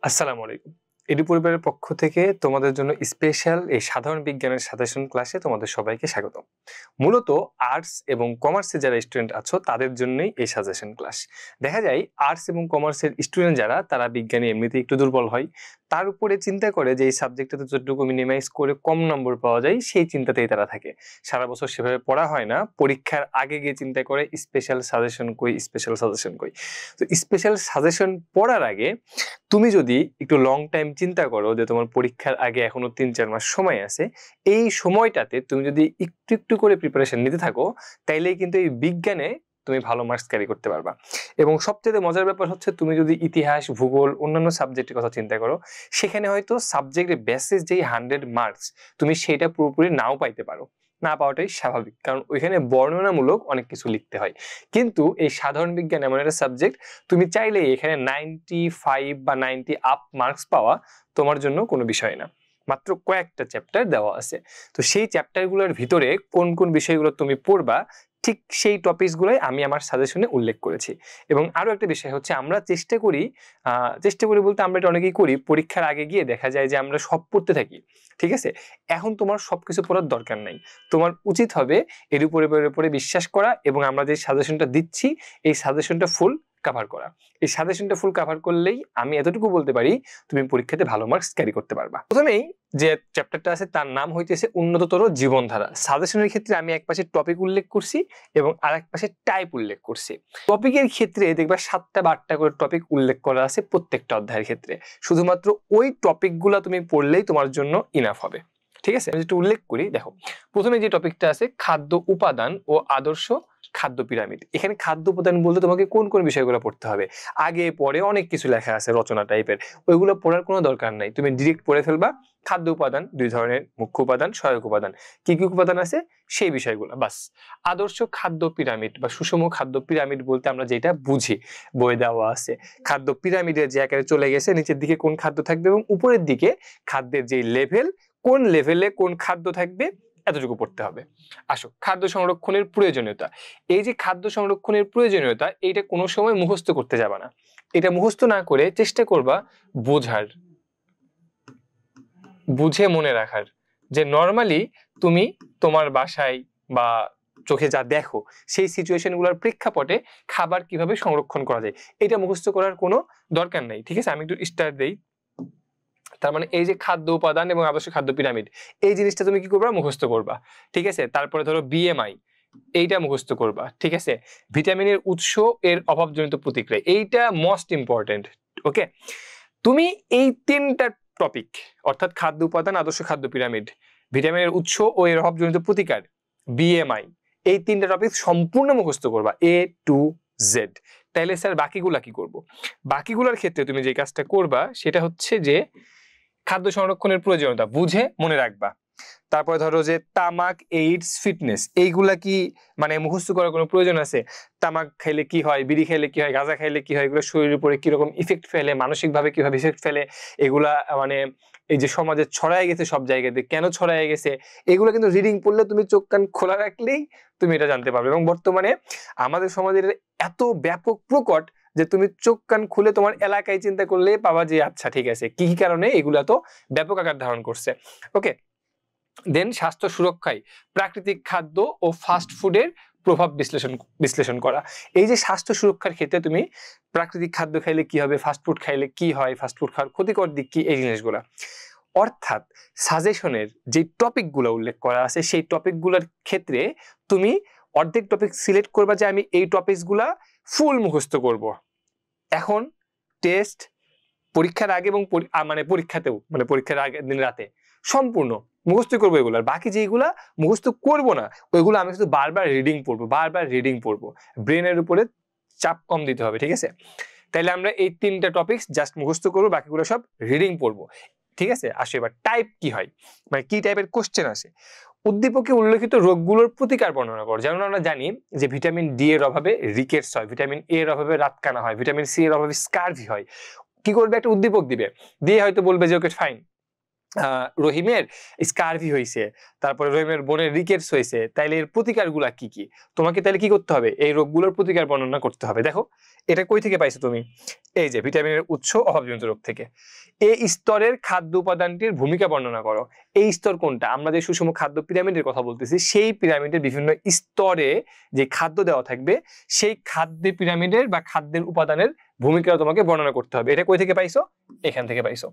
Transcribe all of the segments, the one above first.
আসসালামু আলাইকুম। এডু পরিবারের পক্ষ থেকে তোমাদের জন্য স্পেশাল এই সাধারণ বিজ্ঞানের সাজেশন ক্লাসে তোমাদের সবাইকে স্বাগতম। মূলত আর্টস এবং কমার্সের যারা স্টুডেন্ট আছো তাদের জন্যই এই সাজেশন ক্লাস। দেখা যায় আর্টস এবং কমার্সের স্টুডেন্ট যারা তারা বিজ্ঞানে এমনিতেই একটু দুর্বল হয়। তার উপরে চিন্তা করে যে এই সাবজেক্টটাতে যতটুকু মিনিমাইজ করে কম নম্বর পাওয়া যায় সেই চিন্তাতেই তারা থাকে। সারা বছর সেভাবে পড়া হয় না। পরীক্ষার আগে গিয়ে চিন্তা করে স্পেশাল সাজেশন কই, স্পেশাল সাজেশন কই। তো স্পেশাল সাজেশন পড়ার আগে তুমি যদি একটু লং টাইম চিন্তা করো যে তোমার পরীক্ষার আগে এখনো ৩-৪ মাস সময় আছে, এই সময়টাতে তুমি যদি একটু একটু করে প্রিপারেশন নিতে থাকো, তাইলেই কিন্তু এই বিজ্ঞানে তুমি ভালো মার্কস ক্যারি করতে পারবা। এবং সবচেয়ে মজার ব্যাপার হচ্ছে তুমি যদি ইতিহাস, ভূগোল, অন্যান্য সাবজেক্টের কথা চিন্তা করো, সেখানে হয়তো সাবজেক্টের বেসিস যেই 100 মার্কস তুমি সেটা পুরোপুরি নাও পাইতে পারো। না পাওয়াটাই স্বাভাবিক, কারণ ওইখানে বর্ণনামূলক অনেক কিছু লিখতে হয়। কিন্তু এই সাধারণ বিজ্ঞান এমন একটা সাবজেক্ট, তুমি চাইলে এখানে 95 বা 90 আপ মার্কস পাওয়া তোমার জন্য কোনো বিষয় না। মাত্র কয়েকটা চ্যাপ্টার দেওয়া আছে। তো সেই চ্যাপ্টারগুলোর ভিতরে কোন কোন বিষয়গুলো তুমি পড়বা, ঠিক সেই টপিকসগুলোই আমি আমার সাজেশনে উল্লেখ করেছি। এবং আরো একটা বিষয় হচ্ছে আমরা চেষ্টা করি বলতে আমরা এটা অনেকেই করি, পরীক্ষার আগে গিয়ে দেখা যায় যে আমরা সব পড়তে থাকি। ঠিক আছে? এখন তোমার সবকিছু পড়ার দরকার নাই। তোমার উচিত হবে এর উপরে বিশ্বাস করা এবং আমরা যে সাজেশনটা দিচ্ছি এই সাজেশনটা ফুল কভার করা। এই সাজেশনটা ফুল কভার করলেই আমি এতটুকু বলতে পারি তুমি পরীক্ষাতে ভালো মার্কস ক্যারি করতে পারবা। প্রথমেই যে চ্যাপ্টারটা আছে তার নাম হইতেছে উন্নততর জীবনধারা। সাজেশনের ক্ষেত্রে আমি এক পাশে টপিক উল্লেখ করছি এবং আরেক পাশে টাইপ উল্লেখ করছি। টপিকের ক্ষেত্রে দেখবা 7টা বা 8টা করে টপিক উল্লেখ করা আছে প্রত্যেকটা অধ্যায়ের ক্ষেত্রে। শুধুমাত্র ওই টপিকগুলো তুমি পড়লেই তোমার জন্য ইনাফ হবে। ঠিক আছে? আমি যেটা উল্লেখ করি, দেখো প্রথমে যে টপিকটা আছে খাদ্য উপাদান ও আদর্শ খাদ্য পিরামিড। এখানে খাদ্য উপাদান বলতে তোমাকে কোন কোন বিষয়গুলো পড়তে হবে, আগে পরে অনেক কিছু লেখা আছে রচনা টাইপের, ওইগুলো পড়ার কোনো দরকার নাই। তুমি ডিরেক্ট পড়ে ফেলবা খাদ্য উপাদান, 2 ধরনের মুখ্য উপাদান, সহায়ক উপাদান, কি কি উপাদান আছে সেই বিষয়গুলো বাস। আদর্শ খাদ্য পিরামিড বা সুষম খাদ্য পিরামিড বলতে আমরা যেটা বুঝি, বই দেওয়া আছে খাদ্য পিরামিডের যে আকারে চলে গেছে, নিচের দিকে কোন খাদ্য থাকবে এবং উপরের দিকে খাদ্যের যে লেভেল, কোন লেভেলে কোন খাদ্য থাকবে, এতটুকু পড়তে হবে। আসো, খাদ্য সংরক্ষণের প্রয়োজনীয়তা। এই যে খাদ্য সংরক্ষণের প্রয়োজনীয়তা, এইটা কোনো সময় মুখস্থ করতে যাবা না। এটা মুখস্থ না করে চেষ্টা করবা বোঝার, বুঝে মনে রাখার। যে নরমালি তুমি তোমার বাসায় বা চোখে যা দেখো সেই সিচুয়েশনগুলোর প্রেক্ষাপটে খাবার কিভাবে সংরক্ষণ করা যায় এটা মুখস্থ করার কোনো দরকার নেই। ঠিক আছে? আমি একটু স্টার্ট দেই। তার মানে এই যে খাদ্য উপাদান এবং আদর্শ খাদ্য পিরামিড, এই জিনিসটা তুমি কি করবা? মুখস্থ করবা। ঠিক আছে? তারপরে ধরো বিএমআই, এইটা মুখস্থ করবা। ঠিক আছে? ভিটামিনের উৎস, এর অভাবজনিত প্রতিক্রিয়া, এইটা মোস্ট ইম্পর্টেন্ট। ওকে? তুমি এই 3টা টপিক, অর্থাৎ খাদ্য উপাদান, আদর্শ খাদ্য পিরামিড, ভিটামিনের উৎস ও এর অভাবজনিত প্রতিকার, বিএমআই, এই 3টা টপিক সম্পূর্ণ মুখস্থ করবা এ টু জেড। তাইলে স্যার বাকিগুলা কি করব? বাকিগুলোর ক্ষেত্রে তুমি যে কাজটা করবা সেটা হচ্ছে যে খাদ্য সংরক্ষণের প্রয়োজনীয়তা বুঝে মনে রাখবা। তারপরে ধরো যে তামাক, এইডস, ফিটনেস, এইগুলা কি মানে মুখস্থ করার কোনো প্রয়োজন আছে? তামাক খাইলে কি হয়, বিড়ি খাইলে কি হয়, গাঁজা খাইলে কি হয়, এগুলো শরীরের উপরে কিরকম ইফেক্ট ফেলে, মানসিকভাবে কিভাবে ইফেক্ট ফেলে, এগুলা মানে এই যে সমাজে ছড়ায় গেছে সব জায়গাতে, কেন ছড়ায় গেছে, এগুলো কিন্তু রিডিং পড়লে তুমি চোখ কান খোলা রাখলেই তুমি এটা জানতে পারবে। এবং বর্তমানে আমাদের সমাজের এত ব্যাপক প্রকট যে তুমি চোখ কান খুলে তোমার এলাকায় চিন্তা করলে পাবা যে আচ্ছা ঠিক আছে কি কি কারণে এগুলা তো ব্যাপক আকার ধারণ করছে। ওকে, দেন স্বাস্থ্য সুরক্ষায় প্রাকৃতিক খাদ্য ও ফাস্ট ফুডের প্রভাব বিশ্লেষণ করা। এই যে স্বাস্থ্য সুরক্ষার ক্ষেত্রে তুমি প্রাকৃতিক খাদ্য খাইলে কি হবে, ফাস্ট ফুড খাইলে কি হয়, ফাস্ট ফুড খাওয়ার ক্ষতিকর দিক কি, এই জিনিসগুলা। অর্থাৎ সাজেশনের যে টপিকগুলো উল্লেখ করা আছে সেই টপিকগুলোর ক্ষেত্রে তুমি অর্ধেক টপিক সিলেক্ট করবা যে আমি এই টপিকসগুলা ফুল মুখস্থ করব। এখন টেস্ট, পরীক্ষার আগে এবং মানে পরীক্ষাতেও, মানে পরীক্ষার আগের দিন রাতে সম্পূর্ণ মুখস্থ করবো এগুলো। আর বাকি যেগুলা মুখস্থ করবো না ওইগুলো আমি শুধু বারবার রিডিং পড়বো। ব্রেনের উপরে চাপ কম দিতে হবে। ঠিক আছে? তাইলে আমরা এই 3টা টপিক জাস্ট মুখস্থ করবো, বাকিগুলো সব রিডিং পড়বো। ঠিক আছে? আসো এবার টাইপ কি হয়, মানে কি টাইপের কোশ্চেন আসে। উদ্দীপকে উল্লেখিত রোগগুলোর প্রতিকার বর্ণনা করো। যেমন আমরা জানি যে ভিটামিন ডি এর অভাবে রিকেটস হয়, ভিটামিন এ এর অভাবে রাতকানা হয়, ভিটামিন সি এর অভাবে স্কারভি হয়। কি করবে? একটা উদ্দীপক দিবে, দিয়ে হয়তো বলবে যে ওকে ফাইন, রহিমের স্কারভি হয়েছে, তারপরে রহিমের বোনের রিকেটস হয়েছে, তাইলে এর প্রতিকারগুলা কি কি? তোমাকে তাহলে কি করতে হবে? এই রোগগুলোর প্রতিকার বর্ণনা করতে হবে। দেখো এটা কই থেকে পাইছো তুমি? এই যে ভিটামিনের উৎস অভাবজনিত রোগ থেকে। এই স্তরের খাদ্য উপাদানটির ভূমিকা বর্ণনা করো। এই স্তর কোনটা? আমরা যে সুষম খাদ্য পিরামিডের কথা বলতেছি, সেই পিরামিডের বিভিন্ন স্তরে যে খাদ্য দেওয়া থাকবে, সেই খাদ্য পিরামিডের বা খাদ্যের উপাদানের ভূমিকা তোমাকে বর্ণনা করতে হবে। এটা কই থেকে পাইছো? এখান থেকে পাইছো।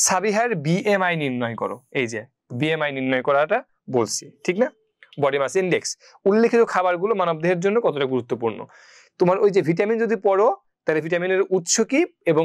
সাবিহার বিএমআই নির্ণয় করো। এই যে বিএমআই নির্ণয় করাটা বলছি, ঠিক না? Body mass index. উল্লেখিত খাবারগুলো মানবদেহের জন্য কতটা গুরুত্বপূর্ণ? তোমার ওই যে ভিটামিন যদি পড়ো, তাহলে ভিটামিনের উৎস কি এবং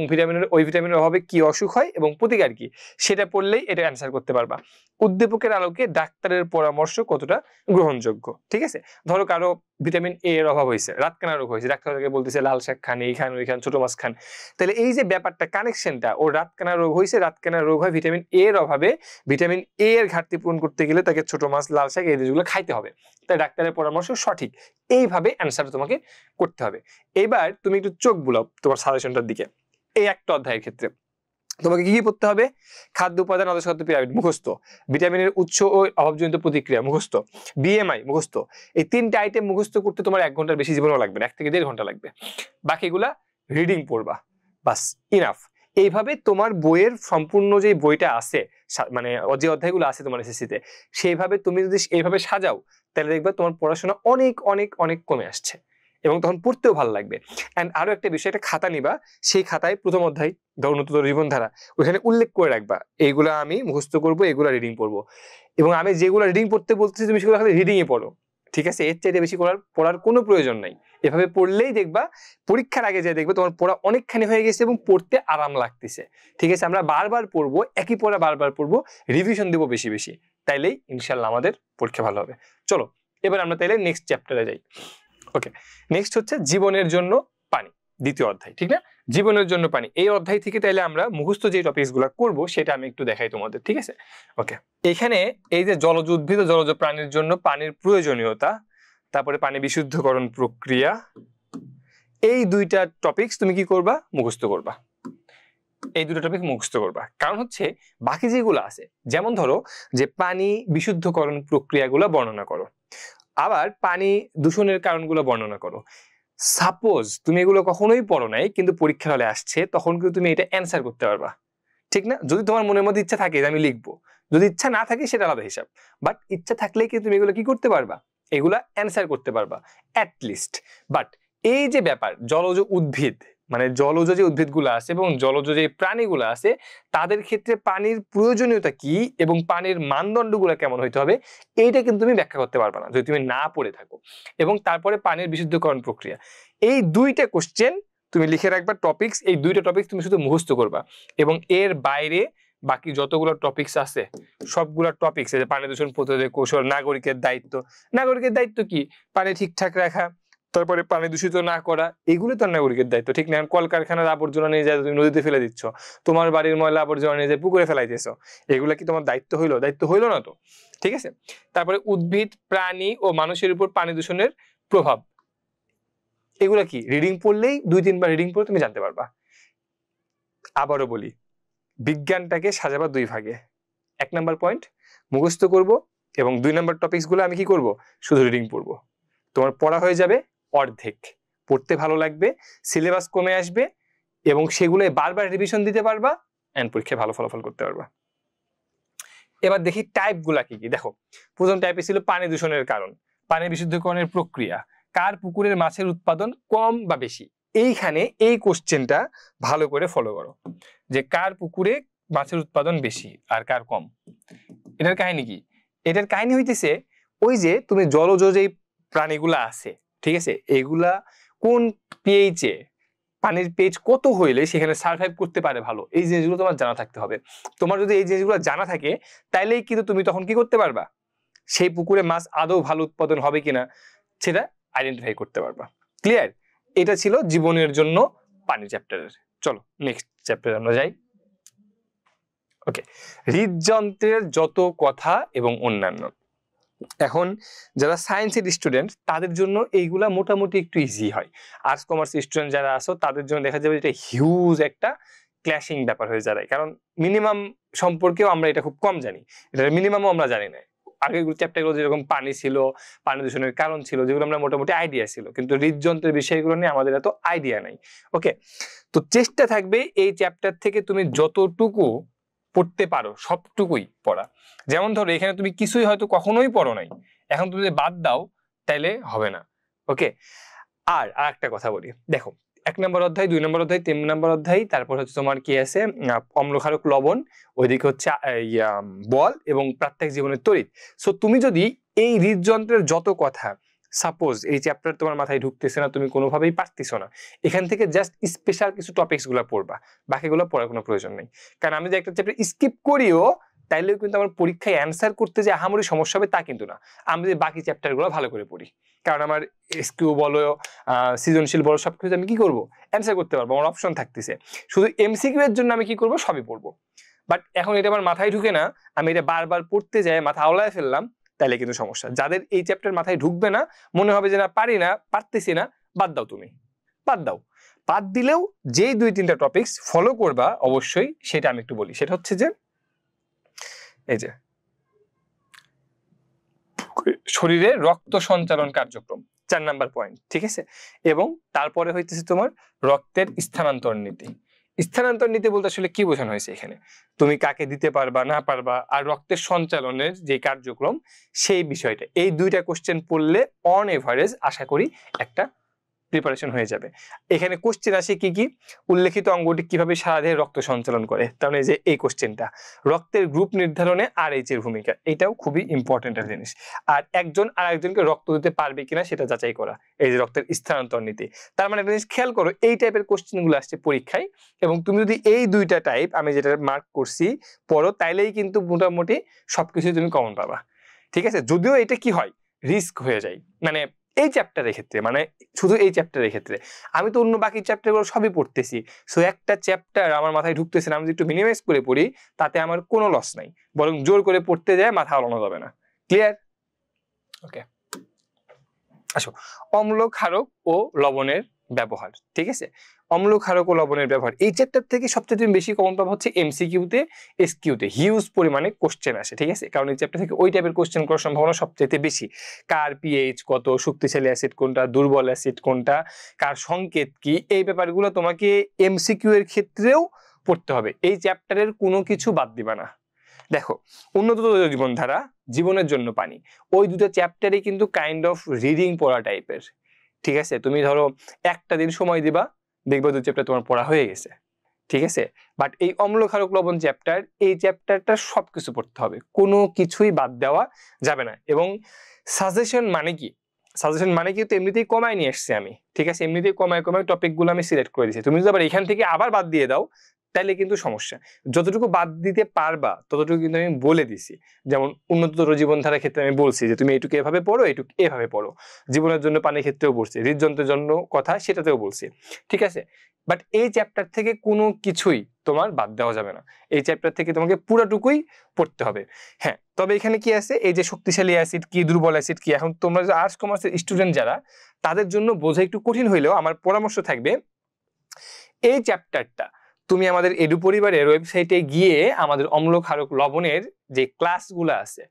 ওই ভিটামিনের অভাবে কি অসুখ হয় এবং প্রতিকার কি, সেটা পড়লেই এটা অ্যান্সার করতে পারবা। উদ্দীপকের আলোকে ডাক্তারের পরামর্শ কতটা গ্রহণযোগ্য? ঠিক আছে, ধরো কারো ভিটামিন এ এর অভাব হয়েছে, রাতকানা রোগ হয়েছে, ডাক্তারকে বলতেছে লাল শাক খান, এই খান, ওই খান, ছোট মাছ খান। তাহলে এই যে ব্যাপারটা, কানেকশনটা, ও রাতকানা রোগ হয়েছে, রাতকানা রোগ হয় ভিটামিন এ এর অভাবে, ভিটামিন এ এর ঘাটতি পূরণ করতে গেলে তাকে ছোট মাছ, লাল শাক, এই জিনিসগুলো খাইতে হবে। তাই ডাক্তারের পরামর্শ সঠিক। এইভাবে অ্যান্সার তোমাকে করতে হবে। এবার তুমি একটু চোখ বুলাও তোমার সাজেশনটার দিকে। এই একটা অধ্যায়ের ক্ষেত্রে তোমাকে কি কি পড়তে হবে? খাদ্য উপাদান, আদর্শ খাদ্য পিরামিড মুখস্থ, ভিটামিনের উৎস ও অভাবজনিত প্রতিক্রিয়া মুখস্থ, বিএমআই মুখস্থ। এই 3টা আইটেম মুখস্থ করতে তোমার 1 ঘন্টার বেশি জীবনও লাগবে না, 1 থেকে 1.5 ঘন্টা লাগবে। বাকিগুলা রিডিং পড়বা, বাস, ইনাফ। এইভাবে তোমার বইয়ের সম্পূর্ণ যে বইটা আছে, মানে যে অধ্যায়গুলো আছে তোমার এসএসসিতে, সেইভাবে তুমি যদি এইভাবে সাজাও, তাহলে দেখবে তোমার পড়াশোনা অনেক অনেক অনেক কমে আসছে এবং তখন পড়তেও ভালো লাগবে। অ্যান্ড আরো একটা বিষয়, একটা খাতা নিবা, সেই খাতায় প্রথম অধ্যায়, ধরো নতুন জীবনধারা, ওইখানে উল্লেখ করে রাখবা এইগুলা আমি মুখস্থ করবো, এগুলা রিডিং পড়বো। এবং আমি যেগুলো রিডিং পড়তে বলতেছি তুমি সেগুলো খালি রিডিংয়ে পড়ো, ঠিক আছে? এর চাইতে বেশি পড়ার কোনো প্রয়োজন নাই। এভাবে পড়লেই দেখবা পরীক্ষার আগে যে দেখবে তোমার পড়া অনেকখানি হয়ে গেছে এবং পড়তে আরাম লাগতেছে। ঠিক আছে, আমরা বারবার পড়বো, একই পড়া বারবার পড়বো, রিভিশন দেবো বেশি বেশি, তাইলেই ইনশাল্লাহ আমাদের পরীক্ষা ভালো হবে। চলো এবার আমরা তাইলে নেক্সট চ্যাপ্টারে যাই। ওকে, নেক্সট হচ্ছে জীবনের জন্য পানি, দ্বিতীয় অধ্যায়, ঠিক না? জীবনের জন্য পানি, এই অধ্যায় থেকে তাইলে আমরা মুখস্থ যে টপিকস গুলো করবো সেটা আমি একটু দেখাই তোমাদের, ঠিক আছে? ওকে, এখানে এই যে জলজ উদ্ভিদ ও জলজ প্রাণীর জন্য পানির প্রয়োজনীয়তা, তারপরে পানি বিশুদ্ধকরণ প্রক্রিয়া, এই 2টা টপিকস তুমি কি করবা? মুখস্থ করবা। এই 2টা টপিক মুখস্থ করবা। কারণ হচ্ছে বাকি যেগুলো আছে, যেমন ধরো যে পানি বিশুদ্ধকরণ প্রক্রিয়াগুলো বর্ণনা করো, আবার পানি দূষণের কারণগুলো বর্ণনা করো। সাপোজ তুমি এগুলো কখনোই পড়ো নাই, কিন্তু পরীক্ষার হলে আসছে, তখন কিন্তু তুমি এটা অ্যান্সার করতে পারবা, ঠিক না? যদি তোমার মনের মধ্যে ইচ্ছা থাকে যে আমি লিখবো, যদি ইচ্ছা না থাকে সেটা আলাদা হিসাব, বাট ইচ্ছা থাকলেই কিন্তু তুমি এগুলো কি করতে পারবা? এগুলা অ্যান্সার করতে পারবা অ্যাটলিস্ট। বাট এই যে ব্যাপার, জলজ উদ্ভিদ, মানে জলজ যে উদ্ভিদগুলো আছে এবং জলজ যে প্রাণীগুলো আছে, তাদের ক্ষেত্রে পানির প্রয়োজনীয়তা কি এবং পানির মানদণ্ডগুলো কেমন হইতে হবে, এইটা কিন্তু তুমি ব্যাখ্যা করতে পারবা না যদি তুমি না পড়ে থাকো। এবং তারপরে পানির বিশুদ্ধকরণ প্রক্রিয়া, এই 2টা কোশ্চেন তুমি লিখে রাখবা টপিকস, এই 2টা টপিকস তুমি শুধু মুখস্থ করবা। এবং এর বাইরে বাকি যতগুলো টপিকস আছে, সবগুলো টপিকস, এই যে পানি দূষণ প্রতিরোধের কৌশল, নাগরিকের দায়িত্ব, নাগরিকের দায়িত্ব কি? পানি ঠিকঠাক রাখা, তারপরে পানি দূষিত না করা, এগুলো তো নাগরিকের দায়িত্ব, ঠিক না? কলকারখানার আবর্জনা নিয়ে যায় তুমি নদীতে ফেলে দিচ্ছ, তোমার বাড়ির ময়লা আবর্জনা নিয়ে যায় পুকুরে ফেলাইতেছ, এগুলো কি তোমার দায়িত্ব হইলো? দায়িত্ব হইলো না তো, ঠিক আছে? তারপরে উদ্ভিদ, প্রাণী ও মানুষের উপর পানি দূষণের প্রভাব, এগুলা কি? রিডিং পড়লেই 2-3 বার রিডিং পড়ে তুমি জানতে পারবা। আবারও বলি, বিজ্ঞানটাকে সাজাবা 2 ভাগে। 1 নাম্বার পয়েন্ট মুখস্থ করব এবং 2 নাম্বার টপিকস গুলো আমি কি করব? শুধু রিডিং পড়ব। তোমার পড়া হয়ে যাবে অর্ধেক, পড়তে ভালো লাগবে, সিলেবাস কমে আসবে এবং সেগুলো বারবার রিভিশন দিতে পারবা এন্ড পরীক্ষায় ভালো ফলাফল করতে পারবা। এবার দেখি টাইপ গুলা কি কি। দেখো, প্রথম টাইপে ছিল পানি দূষণের কারণ, পানি বিশুদ্ধকরণের প্রক্রিয়া, কার পুকুরের মাছের উৎপাদন কম বা বেশি। এইখানে এই কোশ্চেনটা ভালো করে ফলো করো, যে কার পুকুরে মাছের উৎপাদন বেশি আর কার কম। এটার কাহিনী কি? এটার কাহিনী হইতেছে ওই যে তুমি জলজ যে প্রাণীগুলা আছে, ঠিক আছে, এগুলা কোন পিএইচে, পানির পিএইচ কত হইলে সেখানে সার্ভাইভ করতে পারে ভালো, এই জিনিসগুলো তোমার জানা থাকতে হবে। তোমার যদি এই জিনিসগুলো জানা থাকে, তাইলেই কিন্তু তুমি তখন কি করতে পারবা? সেই পুকুরে মাছ আদৌ ভালো উৎপাদন হবে কিনা সেটা আইডেন্টিফাই করতে পারবা। ক্লিয়ার? এটা ছিল জীবনের জন্য পানি চ্যাপ্টারের। চলো নেক্সট চ্যাপ্টারে আমরা যাই। ওকে, হৃদযন্ত্রের যত কথা এবং অন্যান্য। এখন যারা সায়েন্সের স্টুডেন্ট তাদের জন্য এইগুলা মোটামুটি একটু ইজি হয়। আর্টস কমার্স স্টুডেন্ট যারা আছো তাদের জন্য দেখা যাবে এটা হিউজ একটা ক্ল্যাশিং ব্যাপার হয়ে দাঁড়ায়, কারণ মিনিমাম সম্পর্কেও আমরা এটা খুব কম জানি, এটা মিনিমামও আমরা জানি না। আগের চ্যাপ্টারগুলো যেরকম পানি ছিল, পানি দূষণের কারণ ছিল, যেগুলো আমরা মোটামুটি আইডিয়া ছিল, কিন্তু হৃদযন্ত্রের বিষয়গুলো নিয়ে আমাদের এত আইডিয়া নাই। ওকে, তো চেষ্টা থাকবে এই চ্যাপ্টার থেকে তুমি যতটুকু পড়তে পারো সবটুকুই পড়া। যেমন ধরো এখানে তুমি কিছুই হয়তো কখনোই পড়ো নাই, এখন তুমি যদি বাদ দাও তাইলে হবে না। ওকে, আর একটা কথা বলি, দেখো 1 নম্বর অধ্যায়, 2 নম্বর অধ্যায়, 3 নম্বর অধ্যায়, তারপর হচ্ছে তোমার কি আছে অম্লক্ষারক লবণ, ওইদিকে হচ্ছে বল এবং প্রাত্যহিক জীবনের তড়িৎ। সো তুমি যদি এই হৃদযন্ত্রের যত কথা, সাপোজ এই চ্যাপ্টার তোমার মাথায় ঢুকতেছে না, তুমি কোনোভাবেই পারতেছো না, এখান থেকে জাস্ট স্পেশাল কিছু টপিকস গুলো পড়বা, বাকিগুলো পড়ার কোনো প্রয়োজন নেই। কারণ আমি যে একটা চ্যাপ্টার স্কিপ করিও তাইলেও কিন্তু আমার পরীক্ষায় অ্যান্সার করতে যে আহামরি সমস্যা হবে তা কিন্তু না, আমি যদি বাকি চ্যাপ্টারগুলো ভালো করে পড়ি। কারণ আমার এসকিউ বলো, সৃজনশীল বলো, সবকিছু আমি কি করবো, অ্যান্সার করতে পারবো, আমার অপশন থাকতেছে। শুধু এমসিকিউ এর জন্য আমি কি করবো, সবই পড়বো। বাট এখন এটা আমার মাথায় ঢুকে না, আমি এটা বারবার পড়তে যাই, মাথা আওলায় ফেললাম, তাইলে কিন্তু সমস্যা। যাদের এই চ্যাপ্টার মাথায় ঢুকবে না, মনে হবে যে না পারি না, পারতেছি না, বাদ দাও, তুমি বাদ দাও। বাদ দিলেও যেই 2-3টা টপিকস ফলো করবা অবশ্যই, সেটা আমি একটু বলি। সেটা হচ্ছে যে এই যে শরীরে রক্ত সঞ্চালন কার্যক্রম, 4 নাম্বার পয়েন্ট, ঠিক আছে। এবং তারপরে হইতেছে তোমার রক্তের স্থানান্তর নীতি। স্থানান্তর নীতি বলতে আসলে কি বোঝানো হয়েছে এখানে, তুমি কাকে দিতে পারবা না পারবা, আর রক্তের সঞ্চালনের যে কার্যক্রম সেই বিষয়টা, এই 2টা কোশ্চেন পড়লে অন এভারেজ আশা করি একটা প্রিপারেশন হয়ে যাবে। এখানে কোশ্চেন আসে কি কি, উল্লেখিত অঙ্গটি কিভাবে সারা দেহে রক্ত সঞ্চালন করে, তার মানে যে এই কোশ্চেনটা, রক্তের গ্রুপ নির্ধারণে RH এর ভূমিকা, এটাও খুবই ইম্পর্টেন্ট একটা জিনিস। আর একজন আর একজনকে রক্ত দিতে পারবে কিনা সেটা যাচাই করা, এই যে রক্তের স্থানান্তর নীতি। তার মানে একটা জিনিস খেয়াল করো, এই টাইপের কোশ্চেন গুলো আসছে পরীক্ষায়, এবং তুমি যদি এই 2টা টাইপ আমি যেটা মার্ক করছি পড়ো, তাইলেই কিন্তু মোটামুটি সবকিছু তুমি কমন পাবা, ঠিক আছে। যদিও এটা কি হয়, রিস্ক হয়ে যায়, মানে এই চ্যাপ্টারের ক্ষেত্রে, মানে শুধু এই চ্যাপ্টারের ক্ষেত্রে, আমি তো অন্য বাকি চ্যাপ্টারগুলো সবই পড়তেছি, সো একটা চ্যাপ্টার আমার মাথায় ঢুকতেছে না, আমি যদি একটু মিনিমাইজ করে পড়ি তাতে আমার কোনো লস নাই, বরং জোর করে পড়তে যায় মাথা আলানো যাবে না। ক্লিয়ার? ওকে, আসো অম্ল, ক্ষারক ও লবণের ব্যবহার, ঠিক আছে। অম্ল, ক্ষারক ও লবণের ব্যবহার, এই চ্যাপ্টার থেকে সবচেয়ে বেশি কমন পাবো হচ্ছে এমসিকিউতে, এসকিউতে হিউজ পরিমাণে কোশ্চেন আসে, ঠিক আছে। কারণ এই চ্যাপ্টার থেকে ওই টাইপের কোশ্চেন করার সম্ভাবনা সবচেয়ে বেশি। কার পিএইচ কত, শক্তিশালী অ্যাসিড কোনটা, দুর্বল অ্যাসিড কোনটা, কার সংকেত কি, এই ব্যাপারগুলো তোমাকে এমসিকিউ এর ক্ষেত্রেও পড়তে হবে। এই চ্যাপ্টারের কোনো কিছু বাদ দিবা না। দেখো, উন্নততর জীবনধারা, জীবনের জন্য পানি, ওই 2টা চ্যাপ্টারই কিন্তু কাইন্ড অফ রিডিং পড়া টাইপের, ঠিক আছে। তুমি ধরো একটা দিন সময় দিবা, দেখবে 2 চ্যাপ্টার তোমার পড়া হয়ে গেছে, ঠিক আছে। বাট এই অম্ল, ক্ষারক, লবণ চ্যাপ্টার, এই চ্যাপ্টারটা সবকিছু পড়তে হবে, কোনো কিছুই বাদ দেওয়া যাবে না। এবং সাজেশন মানে কি, সাজেশন মানে কি, তো এমনিতেই কমায় নিয়ে এসছি আমি, ঠিক আছে, এমনিতেই কমায় টপিকগুলো আমি সিলেক্ট করে দিয়েছি। তুমি যদি আবার এখান থেকে আবার বাদ দিয়ে দাও তাহলে কিন্তু সমস্যা। যতটুকু বাদ দিতে পারবা ততটুকু কিন্তু আমি বলে দিছি। যেমন উন্নততর জীবনধারার ক্ষেত্রে আমি বলছি যে তুমি এটুকু এভাবে পড়ো, এটুকু এভাবে পড়ো। জীবনের জন্য পানির ক্ষেত্রেও বলছি, হৃদযন্ত্রের জন্য কথা সেটাতেও বলছি, ঠিক আছে। বাট এই চ্যাপ্টার থেকে কোনো কিছুই তোমার বাদ দেওয়া যাবে না, এই চ্যাপ্টার থেকে তোমাকে পুরোটুকুই পড়তে হবে। হ্যাঁ, তবে এখানে কি আছে, এই যে শক্তিশালী অ্যাসিড কি, দুর্বল অ্যাসিড কি, এখন তোমরা যে আর্টস কমার্সের স্টুডেন্ট যারা, তাদের জন্য বোঝা একটু কঠিন হইলেও আমার পরামর্শ থাকবে, এই চ্যাপ্টারটা তুমি আমাদের এডু পরিবারের ওয়েবসাইটে গিয়ে আমাদের অম্ল, ক্ষারক, লবণের যে ক্লাসগুলো আছে,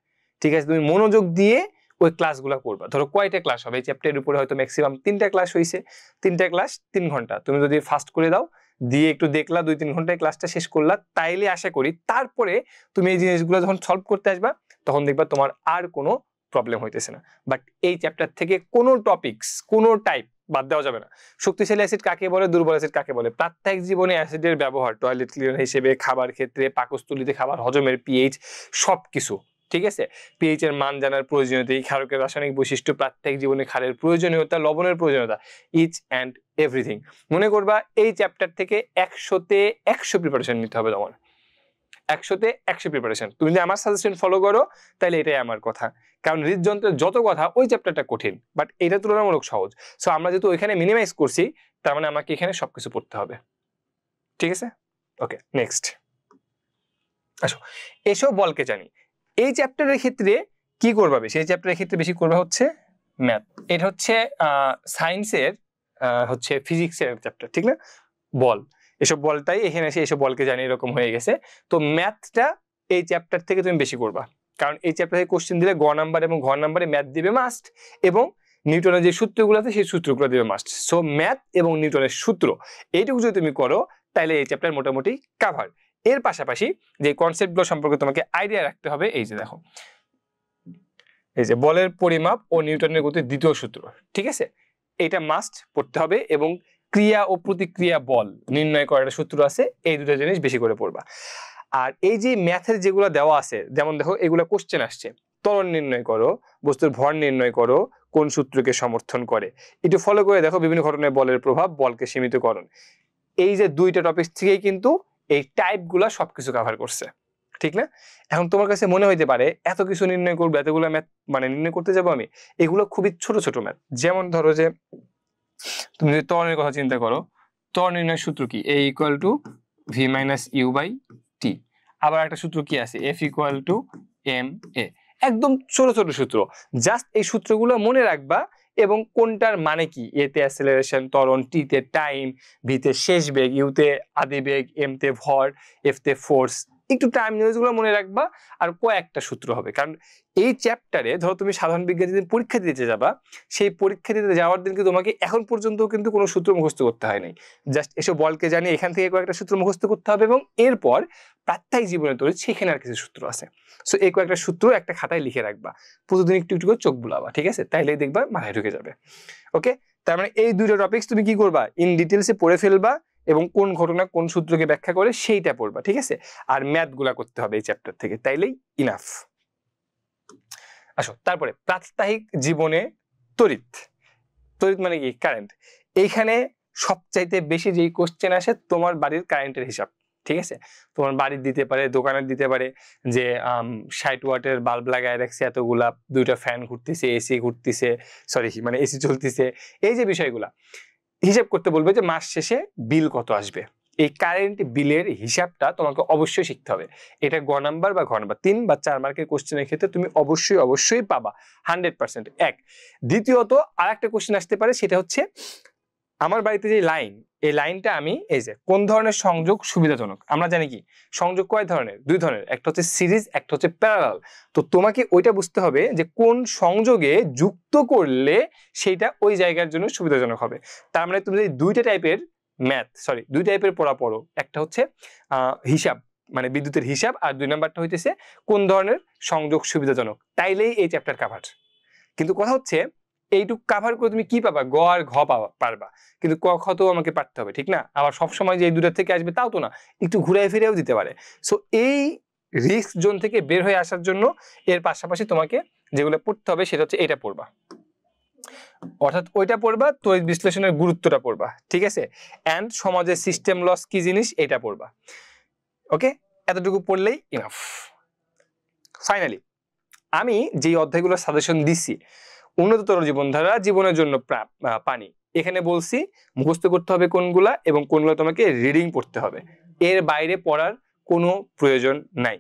ঠিক আছে, তুমি মনোযোগ দিয়ে ওই ক্লাসগুলো করবা। ধরো কয়টা ক্লাস হবে এই চ্যাপ্টারের উপরে, হয়তো ম্যাক্সিমাম 3টা ক্লাস হয়েছে, 3টা ক্লাস 3 ঘন্টা, তুমি যদি ফাস্ট করে দাও, দিয়ে একটু দেখলা 2-3 ঘন্টায় ক্লাসটা শেষ করলা, তাইলে আশা করি তারপরে তুমি এই জিনিসগুলো যখন সলভ করতে আসবা তখন দেখবা তোমার আর কোনো প্রবলেম হইতেছে না। বাট এই চ্যাপ্টার থেকে কোনো টপিকস, কোনো টাইপ বাদ দেওয়া যাবে না। শক্তিশালী অ্যাসিড কাকে বলে, দুর্বল অ্যাসিড কাকে বলে, প্রাত্যহিক জীবনে অ্যাসিডের ব্যবহার, টয়লেট ক্লিনার হিসেবে, খাবার ক্ষেত্রে, পাকস্থলীতে খাবার হজমের পিএইচ, সবকিছু, ঠিক আছে। পিএইচ এর মান জানার প্রয়োজনীয়তা, ক্ষারকের রাসায়নিক বৈশিষ্ট্য, প্রাত্যহিক জীবনে ক্ষারের প্রয়োজনীয়তা, লবণের প্রয়োজনীয়তা, ইচ অ্যান্ড এভরিথিং। মনে করবা এই চ্যাপ্টার থেকে 100তে 100 প্রিপারেশন নিতে হবে তোমার, 100তে 100 প্রিপারেশন। তুমি যদি আমার সাজেশন ফলো করো তাহলে এটাই আমার কথা, কারণ হৃদযন্ত্রের যত কথা ওই চ্যাপ্টারটা কঠিন, বাট এটা তুলনামূলক সহজ। সো আমরা যেহেতু ওইখানে মিনিমাইজ করছি, তার মানে আমাকে এখানে সবকিছু পড়তে হবে, ঠিক আছে। ওকে, নেক্সট আসো, এসব বলকে জানি। এই চ্যাপ্টারের ক্ষেত্রে কি করবা বেশি, এই চ্যাপ্টারের ক্ষেত্রে বেশি করবা হচ্ছে ম্যাথ। এটা হচ্ছে সায়েন্সের হচ্ছে ফিজিক্সের চ্যাপ্টার, ঠিক না, বল। এসব বলটাই এখানে এসে এসব বলকে জানি এরকম হয়ে গেছে। তো ম্যাথটা এই চ্যাপ্টার থেকে তুমি বেশি করবা, কারণ এই চ্যাপ্টার থেকে কোশ্চেন দিলে গ নাম্বার এবং ঘ নাম্বারে ম্যাথ দিবে মাস্ট, এবং নিউটনের যে সূত্রগুলো আছে সেই সূত্রগুলো দিবে মাস্ট। সো ম্যাথ এবং নিউটনের সূত্র এইটুকু যদি তুমি করো তাহলে এই চ্যাপ্টার মোটামুটি কাভার। এর পাশাপাশি যে কনসেপ্টগুলো সম্পর্কে তোমাকে আইডিয়া রাখতে হবে, এই যে দেখো, এই যে বলের পরিমাপ ও নিউটনের গতির দ্বিতীয় সূত্র, ঠিক আছে, এটা মাস্ট পড়তে হবে, এবং ক্রিয়া ও প্রতিক্রিয়া বল নির্ণয় করার একটা সূত্র আছে, এই দুটো জিনিস বেশি করে পড়বা। আর এই যে ম্যাথের যেগুলো দেওয়া আছে, যেমন দেখো এগুলো কোশ্চেন আসছে, ত্বরণ নির্ণয় করো, বস্তুর ভর নির্ণয় করো, কোন সূত্রকে সমর্থন করে, একটু ফলো করে দেখো, বিভিন্ন ঘটনায় বলের প্রভাব, বলকে সীমিতকরণ, এই যে দুইটা টপিক থেকেই কিন্তু এই টাইপগুলা সবকিছু কভার করছে, ঠিক না? এখন তোমার কাছে মনে হইতে পারে এত কিছু নির্ণয় করবো, এতগুলো ম্যাথ মানে নির্ণয় করতে যাবো আমি, এগুলো খুবই ছোট ছোট ম্যাথ। যেমন ধরো যে তুমি যদি ত্বরণের কথা চিন্তা করো, ত্বরণ নির্ণয়ের সূত্র কি? a equal to V minus U by T. আবার একটা সূত্র কি আছে? F equal to M A. একদম ছোট ছোট সূত্র, জাস্ট এই সূত্রগুলো মনে রাখবা, এবং কোনটার মানে কি, এতে অ্যাসেলারেশন ত্বরণ, টিতে টাইম, ভিতে শেষ বেগ, ইউতে আদি বেগ, এমতে ভর, এফতে ফোর্স, একটু টাইম নিউজগুলো মনে রাখবা, আর কয়েকটা সূত্র হবে। কারণ এই চ্যাপ্টারে ধরো তুমি সাধারণ বিজ্ঞান যেদিন পরীক্ষা দিতে যাবা, সেই পরীক্ষা দিতে যাওয়ার দিন কিন্তু তোমাকে এখন পর্যন্ত কিন্তু কোনো সূত্র মুখস্থ করতে হয় নাই, জাস্ট এসব বলকে জানি এখান থেকে কয়েকটা সূত্র মুখস্থ করতে হবে, এবং এরপর প্রাত্যহিক জীবনে তৈরি সেখানে আর কিছু সূত্র আছে। সো এই কয়েকটা সূত্র একটা খাতায় লিখে রাখবা, প্রতিদিন একটু একটু করে চোখ বুলাবা, ঠিক আছে, তাইলেই দেখবা মাথায় ঢুকে যাবে। ওকে, তার মানে এই দুটো টপিকস তুমি কি করবা, ইন ডিটেলসে পড়ে ফেলবা, এবং কোন ঘটনা কোন সূত্রকে ব্যাখ্যা করে সেইটা পড়বা, ঠিক আছে, আর ম্যাথ গুলা করতে হবে এই চ্যাপ্টার থেকে, তাইলেই ইনাফ। আসো তারপরে প্রাত্যহিক জীবনে তড়িৎ। তড়িৎ মানে কি? কারেন্ট। এইখানে সবচাইতে বেশি যেই কোশ্চেন আসে তোমার বাড়ির কারেন্টের হিসাব, ঠিক আছে, তোমার বাড়ির দিতে পারে, দোকানের দিতে পারে, যে 60 ওয়াটের বাল্ব লাগায় রাখছে এতগুলা, দুইটা ফ্যান ঘুরতেছে, এসি ঘুরতেছে, সরি মানে এসি চলতেছে, এই যে বিষয়গুলা হিসাব করতে বলবে যে মাস শেষে বিল কত আসবে। এই কারেন্ট বিলের হিসাবটা তোমাকে অবশ্যই শিখতে হবে। এটা গ নাম্বার বা ঘ নাম্বার 3 বা 4 মার্কের কোশ্চেনের ক্ষেত্রে তুমি অবশ্যই পাবা 100%। এক, দ্বিতীয়ত আরেকটা কোশ্চেন আসতে পারে, সেটা হচ্ছে আমার বাড়িতে যে লাইন, এই লাইনটা আমি এই যে কোন ধরনের সংযোগ সুবিধাজনক। আমরা জানি কি সংযোগ কয় ধরনের? দুই ধরনের, একটা হচ্ছে সিরিজ, একটা হচ্ছে প্যারালাল। তো তোমাকে ওইটা বুঝতে হবে যে কোন সংযোগে যুক্ত করলে সেইটা ওই জায়গার জন্য সুবিধাজনক হবে। তার মানে তুমি যদি দুই টাইপের পড়া পড়ো, একটা হচ্ছে হিসাব মানে বিদ্যুতের হিসাব, আর 2 নাম্বারটা হইতেছে কোন ধরনের সংযোগ সুবিধাজনক, তাইলেই এই চ্যাপ্টার কাভার। কিন্তু কথা হচ্ছে এইটুক কাভার করে তুমি কি পাবা? গ আর ঘ পারবা, কিন্তু ক খ তো আমাকে পারতে হবে, ঠিক না? আবার সবসময় যে এই দুটা থেকে আসবে তাও তো না, একটু ঘুরে ফিরেও দিতে পারে। সো এই রিস্ক জোন থেকে বের হয়ে আসার জন্য এর পাশাপাশি তোমাকে যেগুলো পড়তে হবে সেটা হচ্ছে এটা পড়বা, অর্থাৎ ওইটা পড়বা, তড়িৎ বিশ্লেষণের গুরুত্বটা পড়বা, ঠিক আছে, এন্ড সমাজের সিস্টেম লস কি জিনিস এটা পড়বা। ওকে, এতটুকু পড়লেই ইনাফ। ফাইনালি আমি যে অধ্যায়গুলো সাজেশন দিচ্ছি, উন্নততর জীবনধারা, জীবনের জন্য পানি, এখানে বলছি মুখস্থ করতে হবে কোনগুলা, এবং কোনগুলো তোমাকে রিডিং পড়তে হবে, এর বাইরে পড়ার কোনো প্রয়োজন নাই।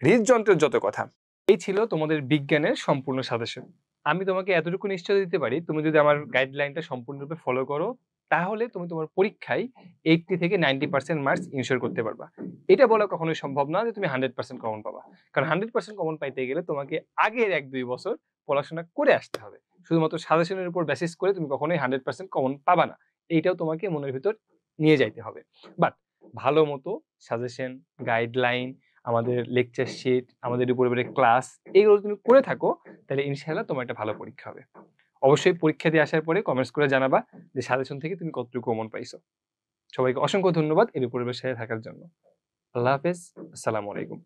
হৃদযন্ত্রের যত কথা, এই ছিল তোমাদের বিজ্ঞানের সম্পূর্ণ সাজেশন। আমি তোমাকে এতটুকু নিশ্চয় দিতে পারি, তুমি যদি আমার গাইডলাইনটা সম্পূর্ণরূপে ফলো করো, তাহলে তুমি তোমার পরীক্ষায় 80 থেকে 90% মার্কস ইনশিওর করতে পারবা। এটা বলা কখনোই সম্ভব না যে তুমি 100% কমন পাবা, কারণ 100% কমন পাইতে গেলে তোমাকে আগের 1-2 বছর পড়াশোনা করে আসতে হবে। শুধুমাত্র সাজেশনের উপর বেসিস করে তুমি কখনোই 100% কমন পাবা না, এইটাও তোমাকে মনের ভিতর নিয়ে যাইতে হবে। বাট ভালো মতো সাজেশন, গাইডলাইন, আমাদের লেকচার শিট, আমাদের উপরে ক্লাস, এইগুলো তুমি করে থাকো, তাহলে ইনশাআল্লাহ তোমার একটা ভালো পরীক্ষা হবে। অবশ্যই পরীক্ষা দিয়ে আসার পরে কমেন্টস করে জানাবা যে সাজেশন থেকে তুমি কতটুকু কমন পাইছো। সবাইকে অসংখ্য ধন্যবাদ এর পরিবেশের সাথে থাকার জন্য। আল্লাহ হাফেজ, আসসালামু আলাইকুম।